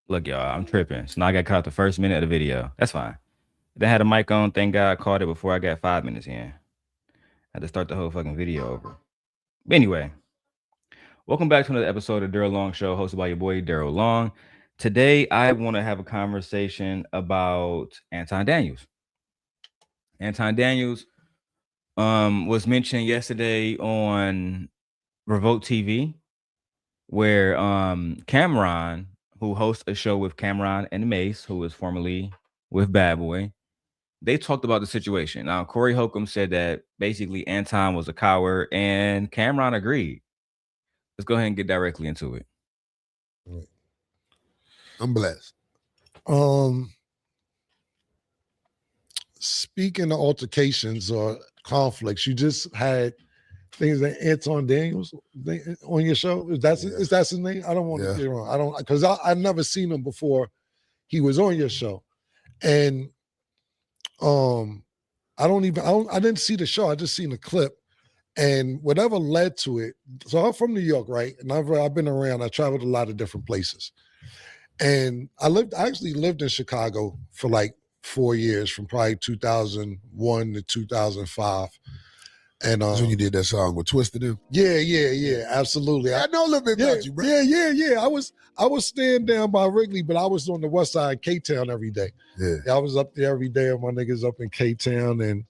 Look, y'all, I'm tripping. So now I got caught the first minute of the video. That's fine. They had a mic on. Thank God I caught it before I got 5 minutes in. I had to start the whole fucking video over. But anyway, welcome back to another episode of Darrel Long Show, hosted by your boy Darrel Long. Today, I want to have a conversation about Anton Daniels. Anton Daniels was mentioned yesterday on Revolt TV, where Camron, who hosts a show with Camron and Mace, who was formerly with Bad Boy, they talked about the situation. Now, Corey Holcomb said that basically Anton was a coward, and Camron agreed. Let's go ahead and get directly into it. I'm blessed. Speaking of altercations or conflicts, you just had things that Anton Daniels on your show. Is that his name? I don't want to get it wrong. I don't, because I've never seen him before he was on your show, and I didn't see the show. I just seen the clip, and whatever led to it. So I'm from New York, right? And I've been around. I traveled a lot of different places, and I actually lived in Chicago for like 4 years, from probably 2001 to 2005. And that's when you did that song with Twisted In? Yeah, absolutely. I know a little bit about you, bro. Yeah. I was staying down by Wrigley, but I was on the west side of K-Town every day. Yeah. I was up there every day with my niggas up in K-Town, and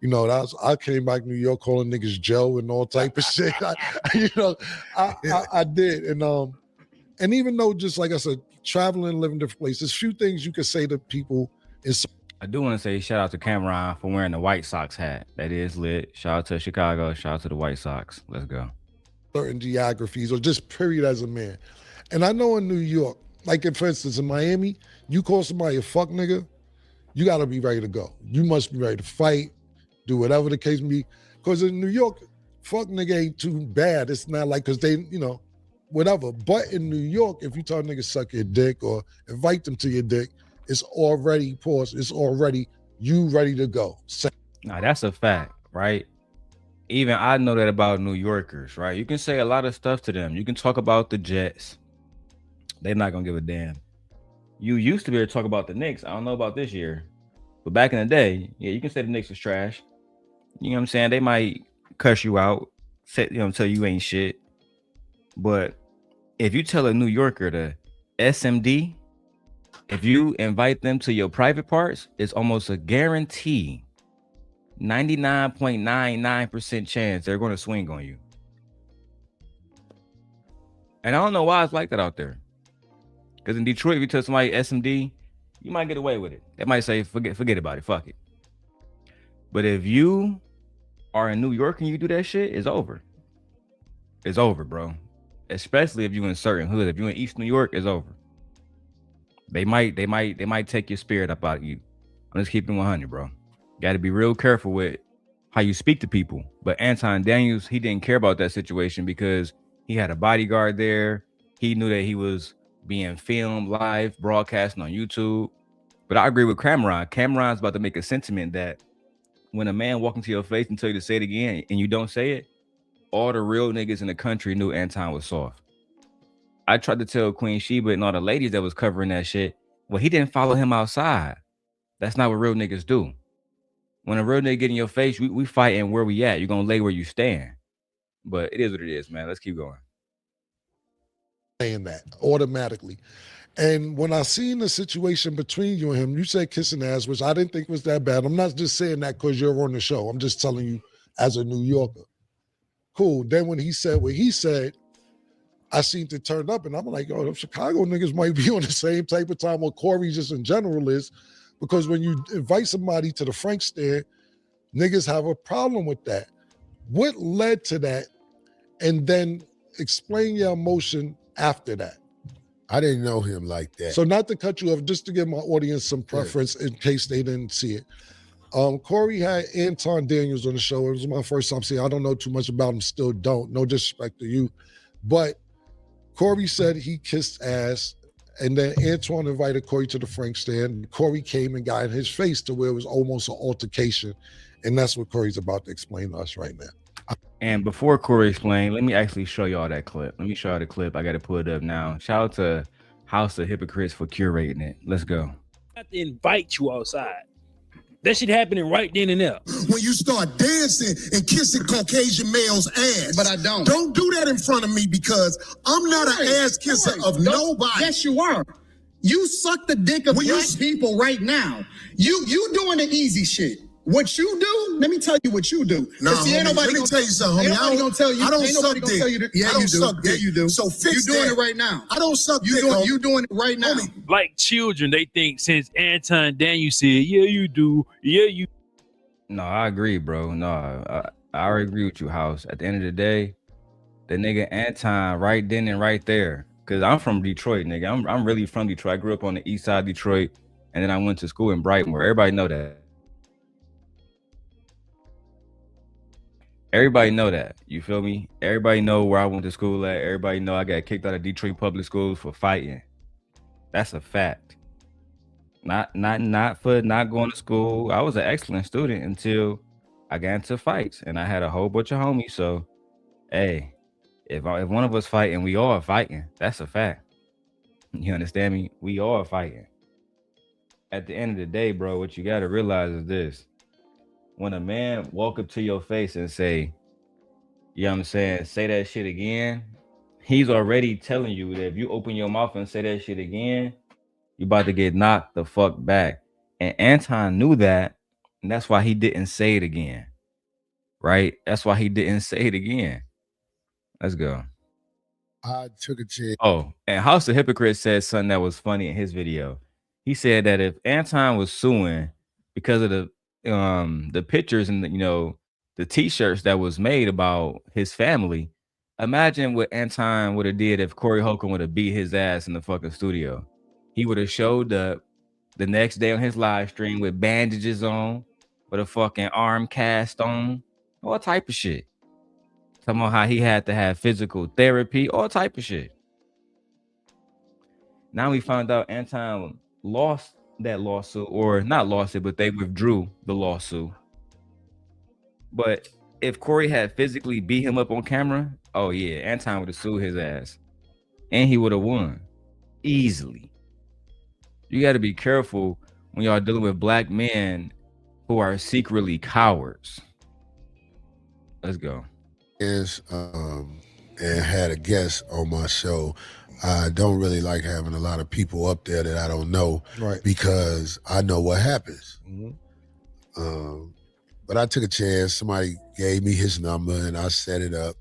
you know, I came back to New York calling niggas Joe and all type of shit. I did. And even though, just like I said, traveling and living different places, few things you could say to people is. I do want to say shout out to Camron for wearing the White Sox hat. That is lit. Shout out to Chicago. Shout out to the White Sox. Let's go. Certain geographies, or just period as a man. And I know in New York, like for instance in Miami, you call somebody a fuck nigga, you got to be ready to go. You must be ready to fight, do whatever the case may be. Because in New York, fuck nigga ain't too bad. It's not like, because they, you know, whatever. But in New York, if you tell niggas suck your dick or invite them to your dick, it's already paused. It's already you ready to go. Now that's a fact, right? Even I know that about New Yorkers, right? You can say a lot of stuff to them. You can talk about the Jets. They're not gonna give a damn. You used to be able to talk about the Knicks. I don't know about this year, but back in the day, yeah, you can say the Knicks was trash. You know what I'm saying? They might cuss you out, tell you ain't shit. But if you tell a New Yorker to SMD, if you invite them to your private parts, it's almost a guarantee, 99.99% chance they're going to swing on you. And I don't know why it's like that out there. Because in Detroit, if you tell somebody SMD, you might get away with it. They might say, forget about it, fuck it. But if you are in New York and you do that shit, it's over. It's over, bro. Especially if you're in certain hood. If you're in East New York, it's over. They might take your spirit up out of you. I'm just keeping 100, bro. Got to be real careful with how you speak to people. But Anton Daniels, he didn't care about that situation because he had a bodyguard there. He knew that he was being filmed live, broadcasting on YouTube. But I agree with Camron. Cameron's about to make a sentiment that when a man walks into your face and tell you to say it again and you don't say it, all the real niggas in the country knew Anton was soft. I tried to tell Queen Sheba and all the ladies that was covering that shit, well, he didn't follow him outside. That's not what real niggas do. When a real nigga get in your face, we fighting where we at. You're going to lay where you stand. But it is what it is, man. Let's keep going. Saying that automatically. And when I seen the situation between you and him, you said kissing ass, which I didn't think was that bad. I'm not just saying that because you're on the show. I'm just telling you as a New Yorker. Cool. Then when he said what he said, I seen it turn up, and I'm like, yo, them Chicago niggas might be on the same type of time what Corey just in general is, because when you invite somebody to the Frank stand, niggas have a problem with that. What led to that and then explain your emotion after that. I didn't know him like that. So not to cut you off, just to give my audience some preference in case they didn't see it. Corey had Anton Daniels on the show. It was my first time seeing. I don't know too much about him, still don't. No disrespect to you. But Corey said he kissed ass, and then Antoine invited Corey to the Frank stand. Corey came and got in his face to where it was almost an altercation. And that's what Corey's about to explain to us right now. And before Corey explained, let me actually show y'all that clip. Let me show y'all the clip. I got to pull it up now. Shout out to House of Hypocrites for curating it. Let's go. I have to invite you outside. That shit happening right then and there. When you start dancing and kissing Caucasian males' ass. But I don't. Don't do that in front of me because I'm not an ass kisser of nobody. Yes, you are. You suck the dick of black people right now. You doing the easy shit. What you do, let me tell you what you do. No, See, ain't nobody let me tell you something, ain't homie. nobody gonna tell you. I don't ain't suck nobody gonna dick. tell you that. I Yeah, don't you do. suck Yeah, dick. you do. So fix You doing that. it right now. I don't suck You dick, doing homie. you doing it right now. Homie. Like children, they think since Anton Daniels said, yeah, you do. Yeah, you. No, I agree, bro. No, I already agree with you, House. At the end of the day, the nigga Anton right then and right there. Cause I'm from Detroit, nigga. I'm really from Detroit. I grew up on the east side of Detroit, and then I went to school in Brighton, where everybody know that. Everybody know that. You feel me? Everybody know where I went to school at. Everybody know I got kicked out of Detroit public schools for fighting. That's a fact. Not for not going to school. I was an excellent student until I got into fights, and I had a whole bunch of homies. So, hey, if one of us fighting, we all fighting. That's a fact. You understand me? We all fighting. At the end of the day, bro, what you got to realize is this. When a man walk up to your face and say, you know what I'm saying, say that shit again, he's already telling you that if you open your mouth and say that shit again, you about to get knocked the fuck back. And Anton knew that, and that's why he didn't say it again. Right? That's why he didn't say it again. Let's go. I took a chance. Oh, and House of Hypocrites said something that was funny in his video. He said that if Anton was suing because of the pictures and the t-shirts that was made about his family, imagine what Anton would have did if Corey Holcomb would have beat his ass in the fucking studio. He would have showed up the next day on his live stream with bandages on, with a fucking arm cast on, all type of shit. Talking about how he had to have physical therapy, all type of shit. Now we found out Anton lost that lawsuit, or not lost it, but they withdrew the lawsuit. But if Corey had physically beat him up on camera, oh yeah, Anton would have sued his ass, and he would have won easily. You got to be careful when y'all dealing with black men who are secretly cowards. Let's go. And had a guest on my show. I don't really like having a lot of people up there that I don't know, Right. because I know what happens. Mm-hmm. But I took a chance. Somebody gave me his number and I set it up.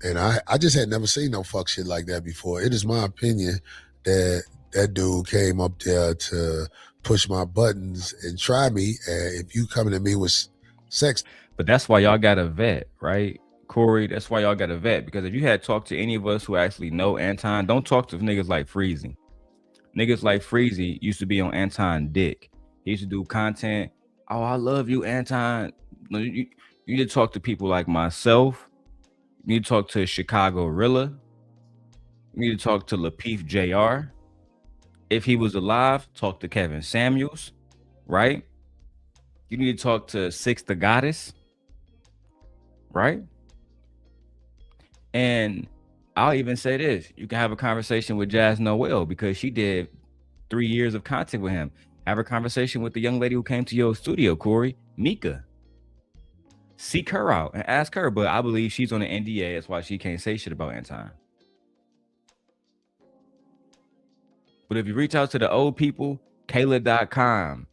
And I just had never seen no fuck shit like that before. It is my opinion that that dude came up there to push my buttons and try me. And if you coming at me with sex. But that's why y'all got to vet, right? Corey, that's why y'all got to vet. Because if you had talked to any of us who actually know Anton, don't talk to niggas like Freezy. Niggas like Freezy used to be on Anton dick. He used to do content. Oh, I love you, Anton. No, you need to talk to people like myself. You need to talk to Chicago Rilla. You need to talk to Lapeef Jr. If he was alive, talk to Kevin Samuels, right? You need to talk to Six the Goddess, right? And I'll even say this. You can have a conversation with Jazz Noel because she did 3 years of content with him. Have a conversation with the young lady who came to your studio, Corey, Mika. Seek her out and ask her, but I believe she's on an NDA. That's why she can't say shit about Anton. But if you reach out to the old people, Kayla.com,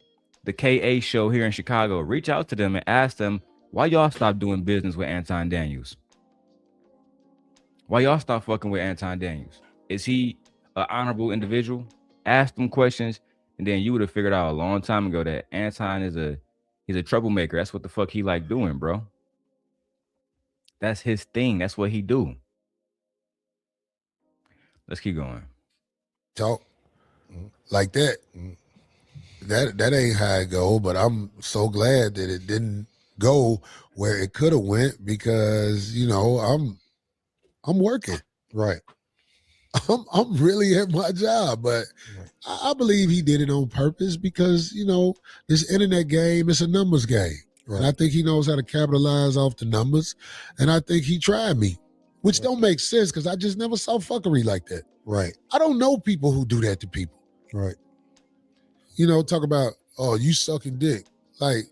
the KA show here in Chicago, reach out to them and ask them, why y'all stop doing business with Anton Daniels? Why y'all stop fucking with Anton Daniels? Is he an honorable individual? Ask them questions, and then you would have figured out a long time ago that Anton is he's a troublemaker. That's what the fuck he like doing, bro. That's his thing. That's what he do. Let's keep going. Talk like that. That ain't how it go, but I'm so glad that it didn't go where it could have went because, you know, I'm working. Right. I'm really at my job, but I believe he did it on purpose because, you know, this internet game is a numbers game. Right. And I think he knows how to capitalize off the numbers. And I think he tried me, which don't make sense because I just never saw fuckery like that. Right. I don't know people who do that to people. Right. You know, talk about, oh, you sucking dick. Like,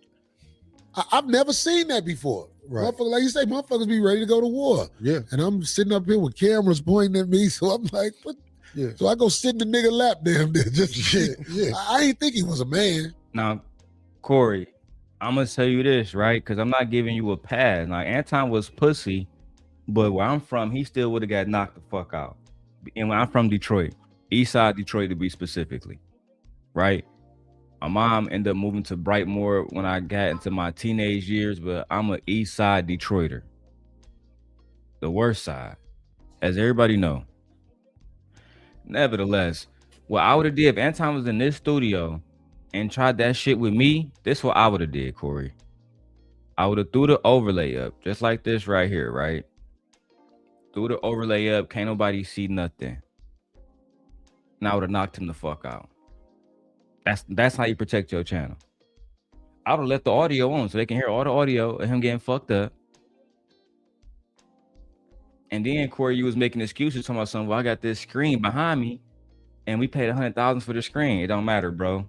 I've never seen that before. Right. Motherfucker, like you say, motherfuckers be ready to go to war. Yeah. And I'm sitting up here with cameras pointing at me, so I'm like, what? Yeah. So I go sit in the nigga lap damn there. Just Yeah. I ain't think he was a man. Now, Corey, I'm gonna tell you this, right? Because I'm not giving you a pass. Now, Anton was pussy, but where I'm from, he still would have got knocked the fuck out. And when I'm from Detroit, East Side Detroit to be specifically, right? My mom ended up moving to Brightmoor when I got into my teenage years, but I'm an East Side Detroiter. The worst side, as everybody know. Nevertheless, what I would have did if Anton was in this studio and tried that shit with me, this what I would have did, Corey. I would have threw the overlay up, just like this right here, right? Threw the overlay up, can't nobody see nothing. And I would have knocked him the fuck out. That's how you protect your channel. I would have left the audio on so they can hear all the audio of him getting fucked up. And then Corey, you was making excuses talking about something. Well, I got this screen behind me, and we paid $100,000 for the screen. It don't matter, bro.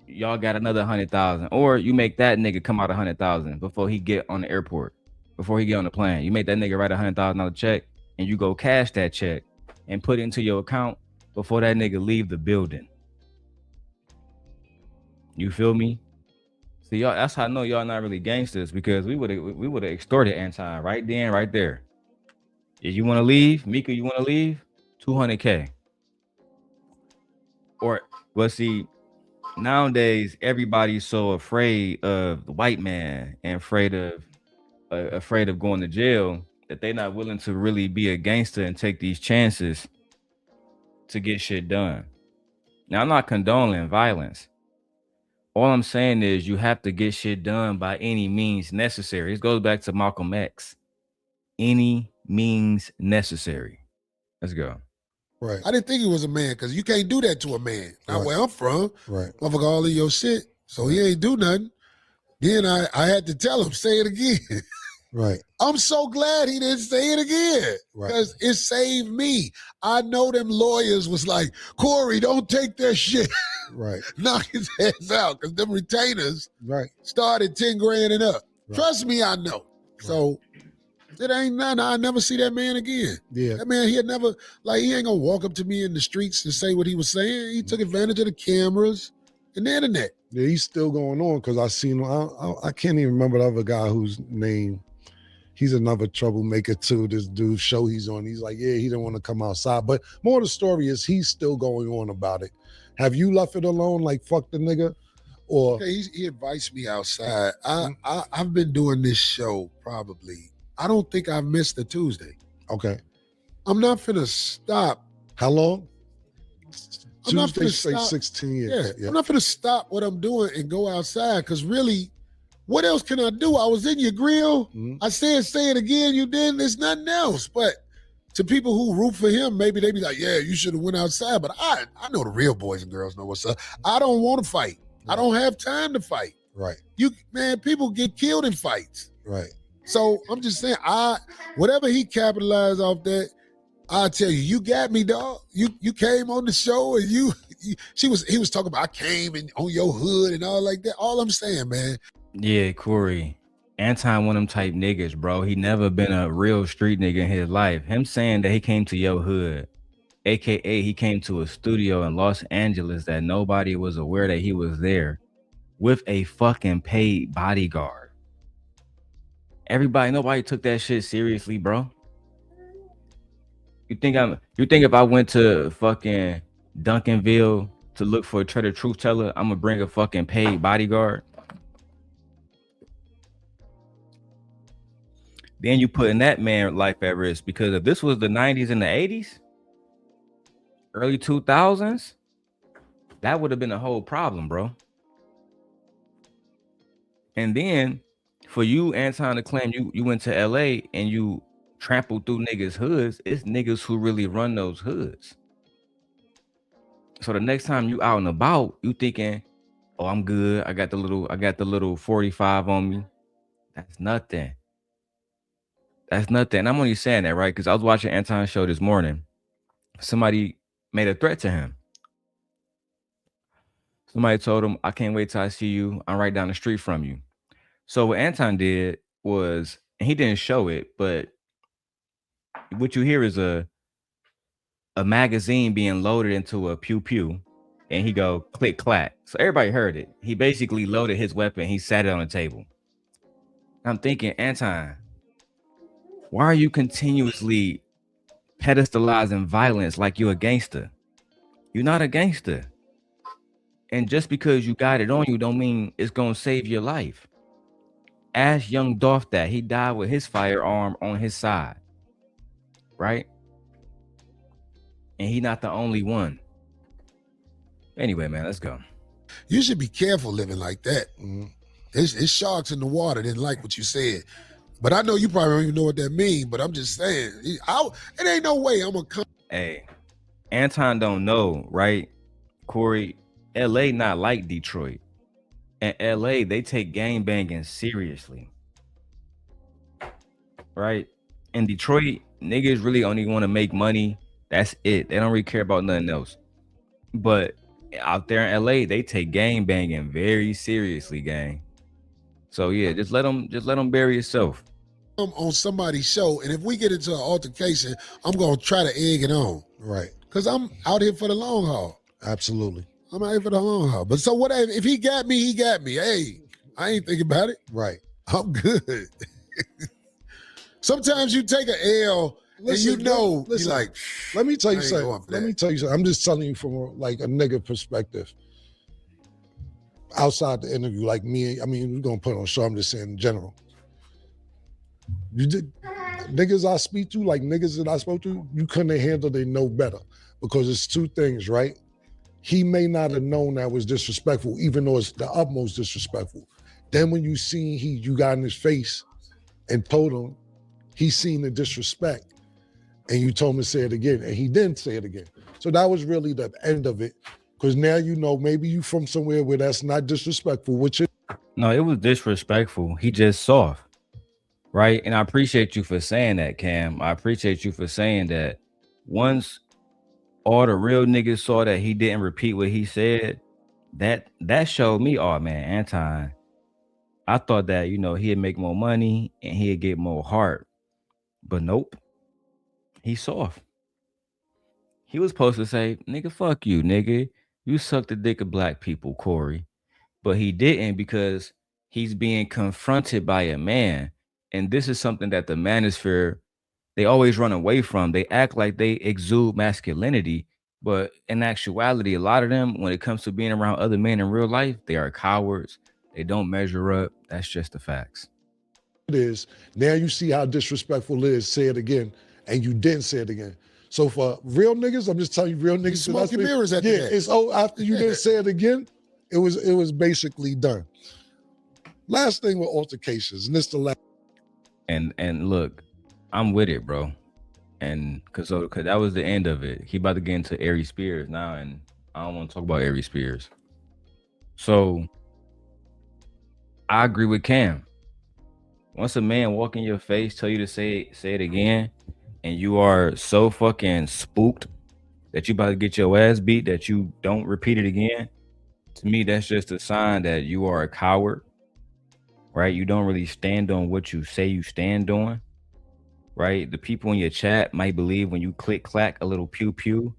Y'all got another $100,000, or you make that nigga come out $100,000 before he get on the airport, before he get on the plane. You make that nigga write $100,000 check, and you go cash that check and put it into your account before that nigga leave the building. You feel me? See, y'all, that's how I know y'all not really gangsters, because we would have extorted Anton right then, right there. If you want to leave, Mika, you want to leave? $200K. Or, well, see, nowadays everybody's so afraid of the white man and afraid of going to jail that they're not willing to really be a gangster and take these chances to get shit done. Now, I'm not condoning violence. All I'm saying is you have to get shit done by any means necessary. This goes back to Malcolm X. Any means necessary. Let's go. Right. I didn't think he was a man because you can't do that to a man. Not Right. where I'm from. Right. Motherfucker, all of your shit. So he ain't do nothing. Then I had to tell him, say it again. Right. I'm so glad he didn't say it again Right. because it saved me. I know them lawyers was like, Corey, don't take that shit. Right. Knock his ass out because them retainers Right. started 10 grand and up. Right. Trust me, I know. So it ain't nothing. I never see that man again. Yeah. That man, he had never, like, he ain't gonna walk up to me in the streets and say what he was saying. He took advantage of the cameras and the internet. Yeah, he's still going on because I seen him. I can't even remember the other guy whose name. He's another troublemaker too. This dude show he's on. He's like, yeah, he didn't want to come outside. But more of the story is he's still going on about it. Have you left it alone? Like, fuck the nigga? Or Okay, he advised me outside. I've been doing this show probably. I don't think I've missed a Tuesday. okay. I'm not finna stop. How long? I'm not Tuesday, finna say stop. 16 years. Yeah, I'm not finna stop what I'm doing and go outside because really, what else can I do? I was in your grill. Mhm. I said, say it again. You didn't. There's nothing else. But to people who root for him, maybe they be like, yeah, you should have went outside. But I know the real boys and girls know what's up. I don't want to fight. I don't have time to fight. Right. People get killed in fights. Right. So I'm just saying, whatever he capitalized off that, I tell you, you got me, dog. You came on the show and he was talking about I came and on your hood and all like that. All I'm saying, man. Yeah, Corey. Anton one of them type niggas, bro. He never been a real street nigga in his life. Him saying that he came to your hood, aka he came to a studio in Los Angeles that nobody was aware that he was there with a fucking paid bodyguard. Nobody took that shit seriously, bro. You think if I went to fucking Duncanville to look for a Trader Truth Teller, I'm gonna bring a fucking paid bodyguard? then you putting that man life at risk, because if this was the 90s and the 80s, early 2000s, that would have been a whole problem, bro. And then for you, Anton, to claim you went to LA and you trampled through niggas' hoods, it's niggas who really run those hoods. So the next time you out and about, you thinking, oh, I'm good. I got the little 45 on me. That's nothing. That's nothing. And I'm only saying that, right? Because I was watching Anton's show this morning. Somebody made a threat to him. Somebody told him, I can't wait till I see you. I'm right down the street from you. So what Anton did was, and he didn't show it, but what you hear is a magazine being loaded into a pew pew, and he go click clack. So everybody heard it. He basically loaded his weapon. He sat it on the table. I'm thinking, Anton, why are you continuously pedestalizing violence like you're a gangster? You're not a gangster. And just because you got it on you don't mean it's gonna save your life. Ask young Dolph that. He died with his firearm on his side, right? And he not the only one. Anyway, man, let's go. You should be careful living like that. It's sharks in the water. Didn't like what you said. But I know you probably don't even know what that means, but I'm just saying, it ain't no way I'm gonna come. Hey, Anton don't know, right? Corey, LA not like Detroit. And LA, they take gang banging seriously. Right? In Detroit, niggas really only want to make money. That's it. They don't really care about nothing else. But out there in LA, they take gang banging very seriously, gang. So yeah, just let them bury yourself. On somebody's show, and if we get into an altercation, I'm gonna try to egg it on. Right. Because I'm out here for the long haul. Absolutely. I'm out here for the long haul. But so whatever, if he got me, he got me. Hey, I ain't thinking about it. Right. I'm good. Sometimes you take an L and you know, listen, you're like, let me tell you I ain't something. going for Let that. me tell you something. I'm just telling you from a nigga perspective. Outside the interview, like me, I mean, we're gonna put on a show. I'm just saying in general. You did niggas I speak to, like niggas that I spoke to, you couldn't handle they know better. Because it's two things, right? He may not have known that was disrespectful, even though it's the utmost disrespectful. Then when you seen you got in his face and told him he seen the disrespect, and you told him to say it again, and he didn't say it again. So that was really the end of it. Because now you know maybe you from somewhere where that's not disrespectful, which is. No, it was disrespectful. He just soft. Right? And I appreciate you for saying that, Cam. I appreciate you for saying that. Once all the real niggas saw that he didn't repeat what he said, that showed me, oh man, Anton, I thought that, he'd make more money and he'd get more heart. But nope. He's soft. He was supposed to say, nigga, fuck you, nigga. You suck the dick of black people, Corey. But he didn't, because he's being confronted by a man. And this is something that the manosphere, they always run away from. They act like they exude masculinity. But in actuality, a lot of them, when it comes to being around other men in real life, they are cowards. They don't measure up. That's just the facts. It is. Now you see how disrespectful it is. Say it again. And you didn't say it again. So for real niggas, I'm just telling you, real niggas. Smoking mirrors at yeah, that. it's after you didn't say it again, it was basically done. Last thing with altercations, and this the last. And look, I'm with it, bro. And cause that was the end of it. He about to get into Aries Spears now, and I don't want to talk about Aries Spears. So I agree with Cam. Once a man walk in your face, tell you to say it again, and you are so fucking spooked that you about to get your ass beat that you don't repeat it again, to me, that's just a sign that you are a coward, right? You don't really stand on what you say you stand on, right? The people in your chat might believe when you click clack a little pew pew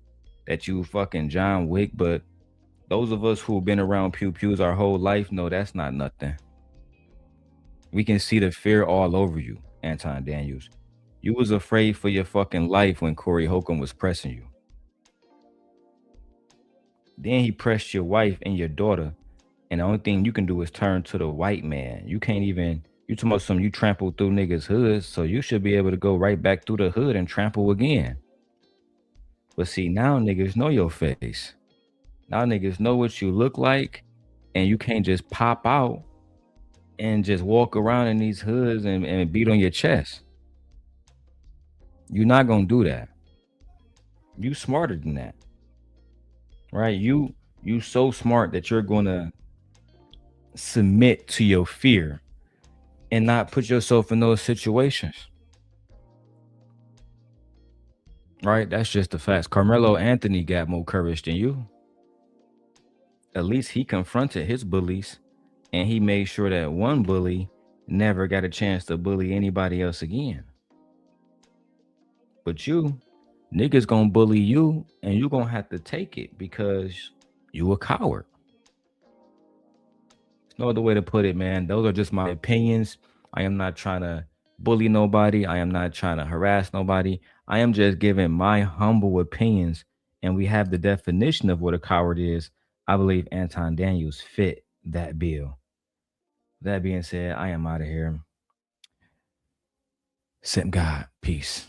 that you fucking John Wick, but those of us who've been around pew pews our whole life know that's not nothing. We can see the fear all over you, Anton Daniels. You was afraid for your fucking life when Corey Holcomb was pressing you. Then he pressed your wife and your daughter, and the only thing you can do is turn to the white man. You can't even You talking about something you trampled through niggas' hoods, so you should be able to go right back through the hood and trample again. But see, now niggas know your face. Now niggas know what you look like, and you can't just pop out and just walk around in these hoods and beat on your chest. You're not gonna do that. You smarter than that. Right? You so smart that you're gonna submit to your fear and not put yourself in those situations. Right? That's just the facts. Carmelo Anthony got more courage than you. At least he confronted his bullies and he made sure that one bully never got a chance to bully anybody else again. But you, niggas gonna bully you and you gonna have to take it because you a coward. There's no other way to put it, man. Those are just my opinions. I am not trying to bully nobody. I am not trying to harass nobody. I am just giving my humble opinions, and we have the definition of what a coward is. I believe Anton Daniels fit that bill. That being said, I am out of here. Simp God. Peace.